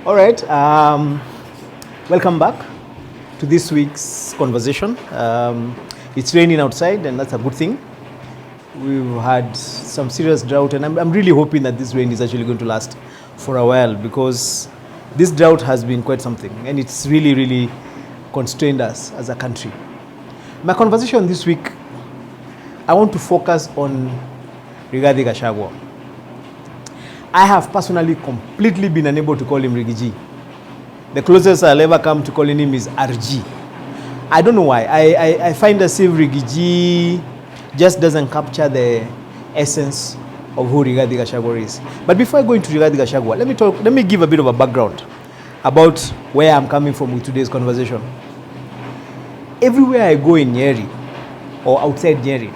All right. Welcome back to this week's conversation. It's raining outside, and that's a good thing. We've had some serious drought, and I'm really hoping that this rain is actually going to last for a while, because this drought has been quite something, and it's really constrained us as a country. My conversation this week, I want to focus on Rigathi Gachagua. I have personally completely been unable to call him Rigiji. The closest I'll ever come to calling him is RG. I don't know why. I find as if Rigiji just doesn't capture the essence of who Rigathi Gachagua is. But before I go into Rigathi Gachagua, let me give a bit of a background about where I'm coming from with today's conversation. Everywhere I go in Nyeri or outside Nyeri,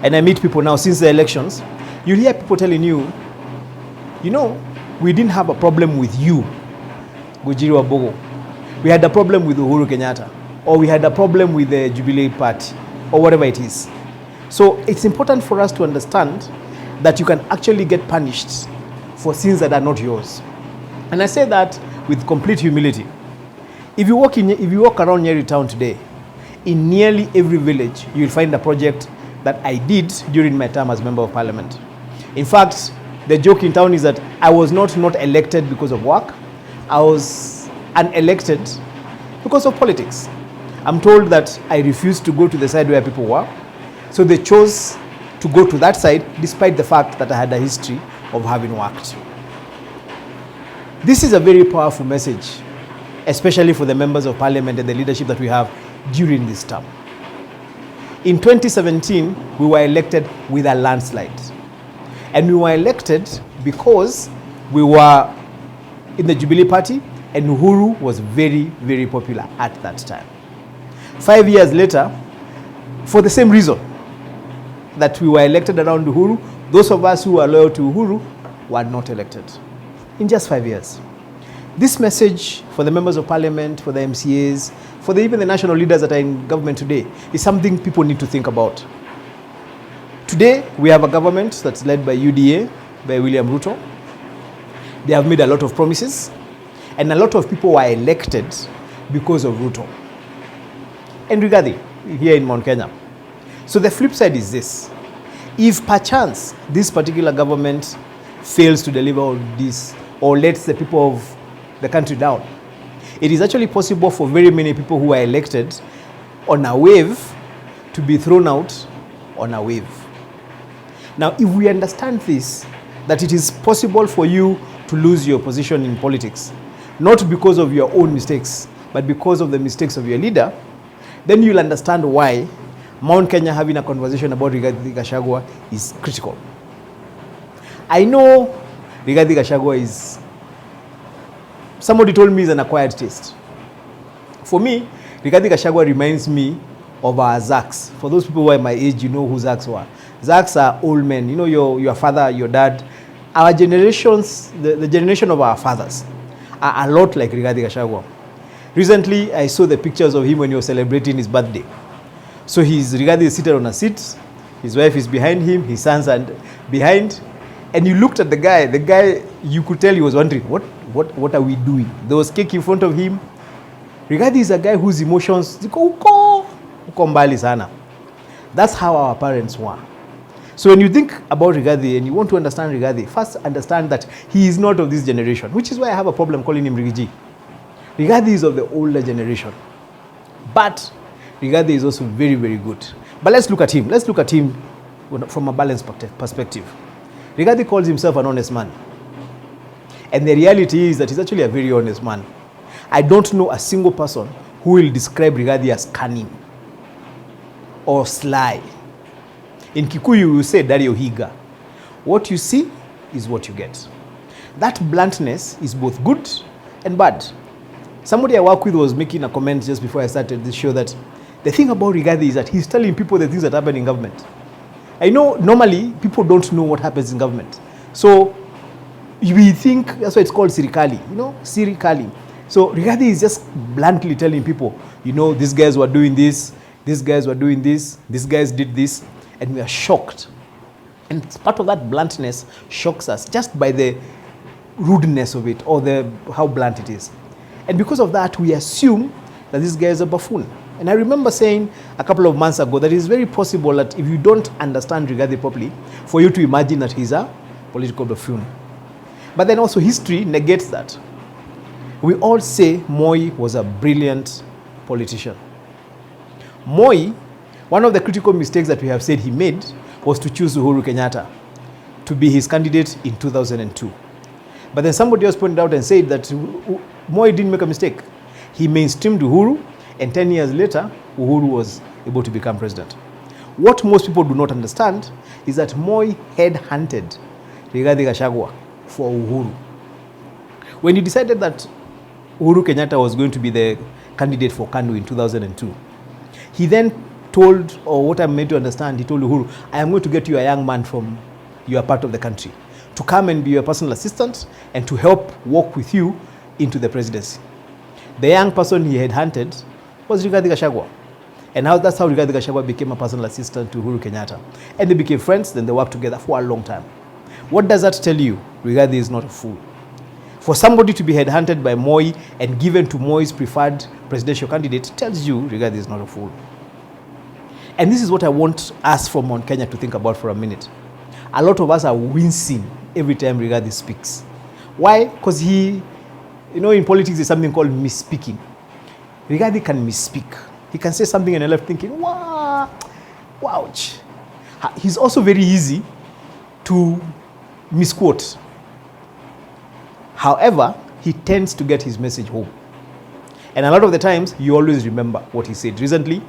and I meet people now since the elections, you'll hear people telling you, we didn't have a problem with you, Gujiri Wabogo. We had a problem with Uhuru Kenyatta, or we had a problem with the Jubilee Party, or whatever it is. So it's important for us to understand that you can actually get punished for sins that are not yours. And I say that with complete humility. If you walk around Nyeri town today, in nearly every village, you'll find a project that I did during my term as Member of Parliament. In fact, the joke in town is that I was not elected because of work. I was unelected because of politics. I'm told that I refused to go to the side where people were. So they chose to go to that side despite the fact that I had a history of having worked. This is a very powerful message, especially for the members of Parliament and the leadership that we have during this term. In 2017, we were elected with a landslide. And we were elected because we were in the Jubilee Party, and Uhuru was very popular at that time. 5 years later, for the same reason that we were elected around Uhuru, those of us who were loyal to Uhuru were not elected in just 5 years. This message for the members of Parliament, for the MCAs, for even the national leaders that are in government today is something people need to think about. Today, we have a government that's led by UDA, by William Ruto. They have made a lot of promises, and a lot of people were elected because of Ruto. And Rigathi, here in Mount Kenya. So the flip side is this. If perchance this particular government fails to deliver all this, or lets the people of the country down, it is actually possible for very many people who are elected on a wave to be thrown out on a wave. Now, if we understand this, that it is possible for you to lose your position in politics, not because of your own mistakes, but because of the mistakes of your leader, then you'll understand why Mount Kenya having a conversation about Rigathi Gachagua is critical. I know Rigathi Gachagua is, somebody told me, is an acquired taste. For me, Rigathi Gachagua reminds me of our Zaks. For those people who are my age, you know who Zaks were. Zaks are old men. You know, your father, your dad. Our generations, the generation of our fathers, are a lot like Rigathi Gachagua. Recently, I saw the pictures of him when he was celebrating his birthday. So Rigathi is seated on a seat. His wife is behind him. His sons are behind. And you looked at the guy, you could tell he was wondering, what are we doing? There was cake in front of him. Rigathi is a guy whose emotions, uko mbali sana. That's how our parents were. So when you think about Rigathi and you want to understand Rigathi, first understand that he is not of this generation, which is why I have a problem calling him Rigiji. Rigathi is of the older generation. But Rigathi is also very good. But let's look at him. Let's look at him from a balanced perspective. Rigathi calls himself an honest man. And the reality is that he's actually a very honest man. I don't know a single person who will describe Rigathi as cunning or sly. In Kikuyu, we say Dario Higa. What you see is what you get. That bluntness is both good and bad. Somebody I work with was making a comment just before I started this show that the thing about Rigathi is that he's telling people the things that happen in government. I know normally people don't know what happens in government. So we think that's why it's called Sirikali, Sirikali. So Rigathi is just bluntly telling people, these guys were doing this, these guys were doing this, these guys did this, and we are shocked. And part of that bluntness shocks us just by the rudeness of it or how blunt it is. And because of that, we assume that this guy is a buffoon. And I remember saying a couple of months ago that it's very possible that if you don't understand Rigathi properly, for you to imagine that he's a political buffoon. But then also history negates that. We all say Moi was a brilliant politician. Moi, one of the critical mistakes that we have said he made was to choose Uhuru Kenyatta to be his candidate in 2002. But then somebody else pointed out and said that Moi didn't make a mistake. He mainstreamed Uhuru, and 10 years later, Uhuru was able to become president. What most people do not understand is that Moi headhunted Rigathi Gachagua for Uhuru. When he decided that Uhuru Kenyatta was going to be the candidate for KANU in 2002, he then told, or what I'm made to understand, he told Uhuru, I am going to get you a young man from your part of the country to come and be your personal assistant and to help walk with you into the presidency. The young person he had hunted was Rigathi Gachagua. And now that's how Rigathi Gachagua became a personal assistant to Uhuru Kenyatta. And they became friends, then they worked together for a long time. What does that tell you? Rigathi is not a fool. For somebody to be headhunted by Moi and given to Moi's preferred presidential candidate tells you Rigathi is not a fool. And this is what I want us from Mount Kenya to think about for a minute. A lot of us are wincing every time Rigathi speaks. Why? Because he, in politics there's something called misspeaking. Rigathi can misspeak. He can say something and you're left thinking, wow, ouch. He's also very easy to misquote. However, he tends to get his message home. And a lot of the times, you always remember what he said. Recently,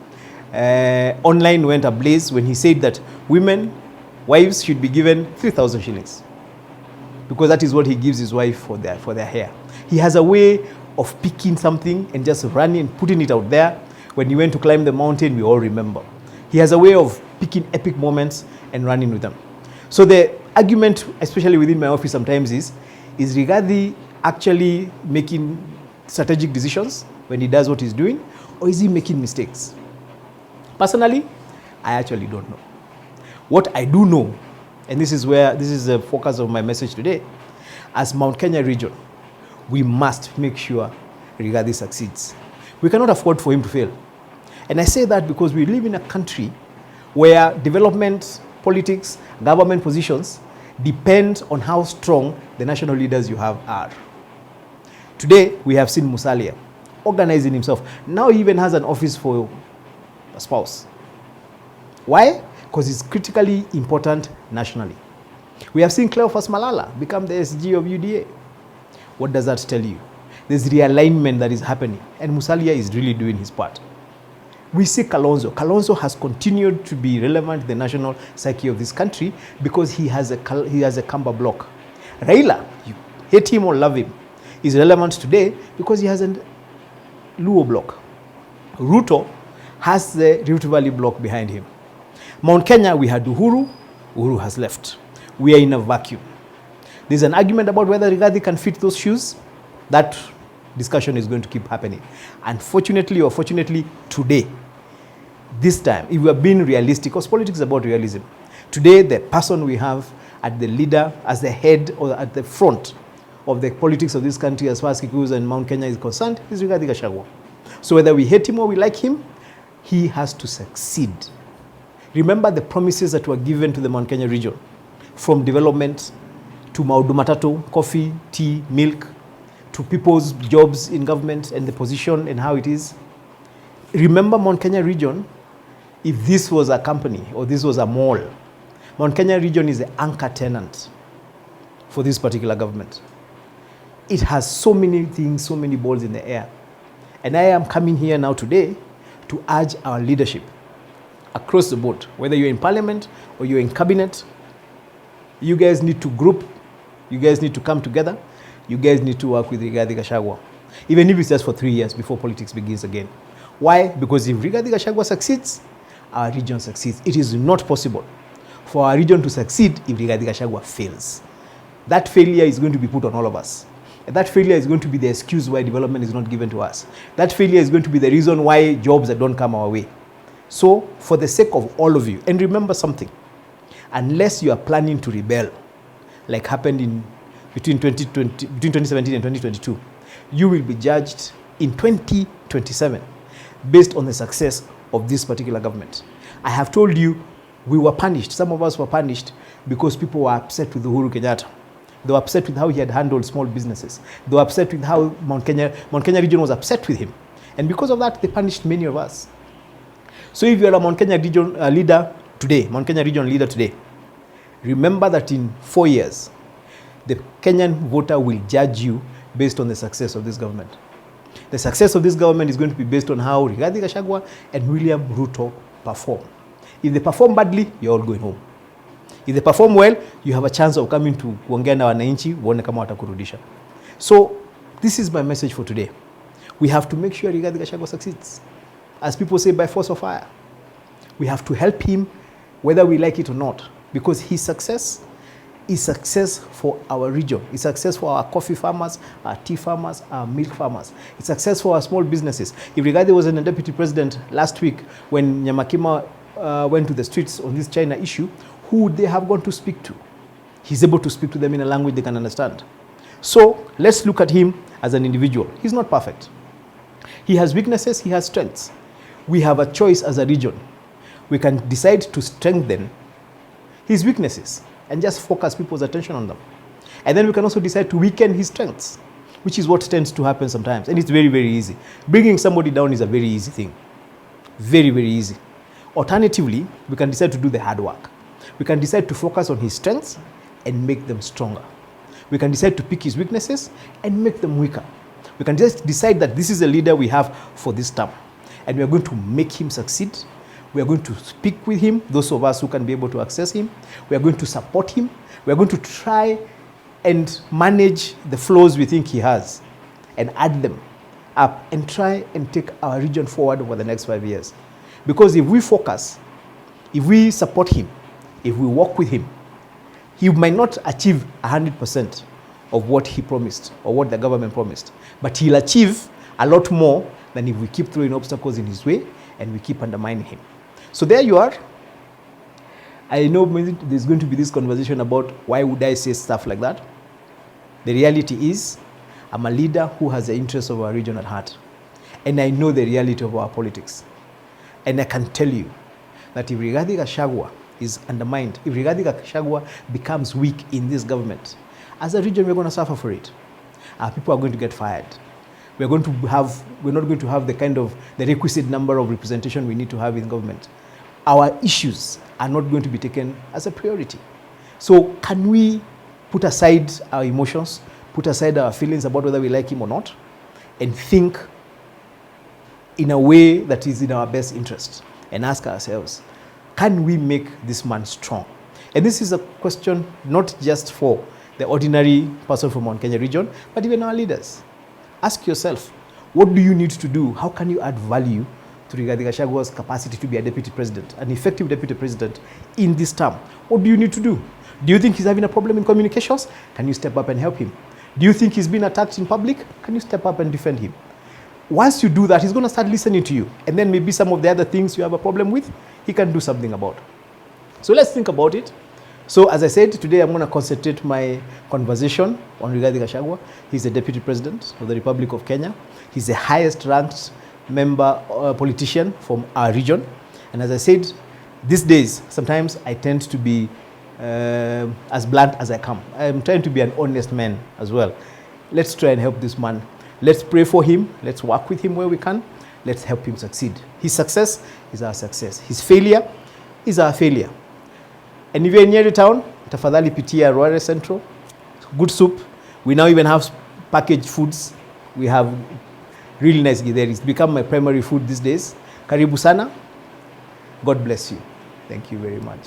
online went ablaze when he said that wives should be given 3,000 shillings. Because that is what he gives his wife for their hair. He has a way of picking something and just running, putting it out there. When he went to climb the mountain, we all remember. He has a way of picking epic moments and running with them. So the argument, especially within my office sometimes is Rigathi actually making strategic decisions when he does what he's doing, or is he making mistakes? Personally, I actually don't know. What I do know, and this is the focus of my message today, as Mount Kenya region, we must make sure Rigathi succeeds. We cannot afford for him to fail. And I say that because we live in a country where development, politics, government positions depend on how strong the national leaders you have are. Today, we have seen Musalia organizing himself. Now he even has an office for a spouse. Why? Because it's critically important nationally. We have seen Cleophas Malala become the SG of UDA. What does that tell you? There's realignment that is happening, and Musalia is really doing his part. We see Kalonzo. Kalonzo has continued to be relevant in the national psyche of this country because he has a Kamba block. Raila, you hate him or love him, is relevant today because he has a Luo block. Ruto has the Rift Valley block behind him. Mount Kenya, we had Uhuru. Uhuru has left. We are in a vacuum. There's an argument about whether Rigathi can fit those shoes. That discussion is going to keep happening. Unfortunately or fortunately, today, this time, if we are being realistic, because politics is about realism, today the person we have at the leader, as the head or at the front of the politics of this country as far as Kikuyus and Mount Kenya is concerned is Rigathi Gachagua. So whether we hate him or we like him, he has to succeed. Remember the promises that were given to the Mount Kenya region, from development to Maudu Matatu, coffee, tea, milk, to people's jobs in government and the position and how it is. Remember Mount Kenya region, if this was a company or this was a mall, Mount Kenya region is the anchor tenant for this particular government. It has so many things, so many balls in the air. And I am coming here now today to urge our leadership across the board, whether you're in parliament or you're in cabinet, you guys need to group, you guys need to come together, you guys need to work with Rigathi Gachagua, even if it's just for 3 years before politics begins again. Why? Because if Rigathi Gachagua succeeds, our region succeeds. It is not possible for our region to succeed if Rigathi Gachagua fails. That failure is going to be put on all of us. And that failure is going to be the excuse why development is not given to us. That failure is going to be the reason why jobs don't come our way. So, for the sake of all of you, and remember something, unless you are planning to rebel, like happened in between 2017 and 2022, you will be judged in 2027 based on the success of this particular government. I have told you we were punished. Some of us were punished because people were upset with Uhuru Kenyatta. They were upset with how he had handled small businesses. They were upset with how Mount Kenya region was upset with him. And because of that, they punished many of us. So if you are a Mount Kenya region leader today, Mount Kenya region leader today, remember that in 4 years, the Kenyan voter will judge you based on the success of this government. The success of this government is going to be based on how Rigathi Gachagua and William Ruto perform. If they perform badly, you're all going home. If they perform well, you have a chance of coming to kuongea na wananchi uone kama watakurudisha. So this is my message for today. We have to make sure Rigathi Gachagua succeeds. As people say, by force of fire. We have to help him whether we like it or not, because his success is success for our region. It's success for our coffee farmers, our tea farmers, our milk farmers. It's success for our small businesses. If Rigathi was a deputy president last week when Nyamakima went to the streets on this China issue, who would they have gone to speak to? He's able to speak to them in a language they can understand. So let's look at him as an individual. He's not perfect. He has weaknesses, he has strengths. We have a choice as a region. We can decide to strengthen his weaknesses and just focus people's attention on them. And then we can also decide to weaken his strengths, which is what tends to happen sometimes. And it's very, very easy. Bringing somebody down is a very easy thing. Very, very easy. Alternatively, we can decide to do the hard work. We can decide to focus on his strengths and make them stronger. We can decide to pick his weaknesses and make them weaker. We can just decide that this is a leader we have for this term. And we are going to make him succeed. We are going to speak with him, those of us who can be able to access him. We are going to support him. We are going to try and manage the flaws we think he has and add them up and try and take our region forward over the next 5 years. Because if we focus, if we support him, if we work with him, he might not achieve 100% of what he promised or what the government promised, but he'll achieve a lot more than if we keep throwing obstacles in his way and we keep undermining him. So there you are. I know there's going to be this conversation about why would I say stuff like that. The reality is, I'm a leader who has the interests of our region at heart. And I know the reality of our politics. And I can tell you that if Rigathi Gachagua is undermined, if Rigathi Gachagua becomes weak in this government, as a region, we're going to suffer for it. Our people are going to get fired. We're not going to have the requisite number of representation we need to have in government. Our issues are not going to be taken as a priority. So can we put aside our emotions, put aside our feelings about whether we like him or not, and think in a way that is in our best interest and ask ourselves, can we make this man strong? And this is a question not just for the ordinary person from Mount Kenya region, but even our leaders. Ask yourself, what do you need to do? How can you add value to Rigathi Gachagua's capacity to be a deputy president, an effective deputy president in this term? What do you need to do? Do you think he's having a problem in communications? Can you step up and help him? Do you think he's been attacked in public? Can you step up and defend him? Once you do that, he's going to start listening to you. And then maybe some of the other things you have a problem with, he can do something about. So let's think about it. So as I said, today I'm going to concentrate my conversation on Rigathi Gachagua. He's the Deputy President of the Republic of Kenya. He's the highest ranked politician from our region. And as I said, these days, sometimes I tend to be as blunt as I come. I'm trying to be an honest man as well. Let's try and help this man. Let's pray for him. Let's work with him where we can. Let's help him succeed. His success is our success. His failure is our failure. And if you're in Nyeri town, tafadhali pitia Ruare Central. Good soup. We now even have packaged foods. We have really nice githeri. It's become my primary food these days. Karibu sana. God bless you. Thank you very much.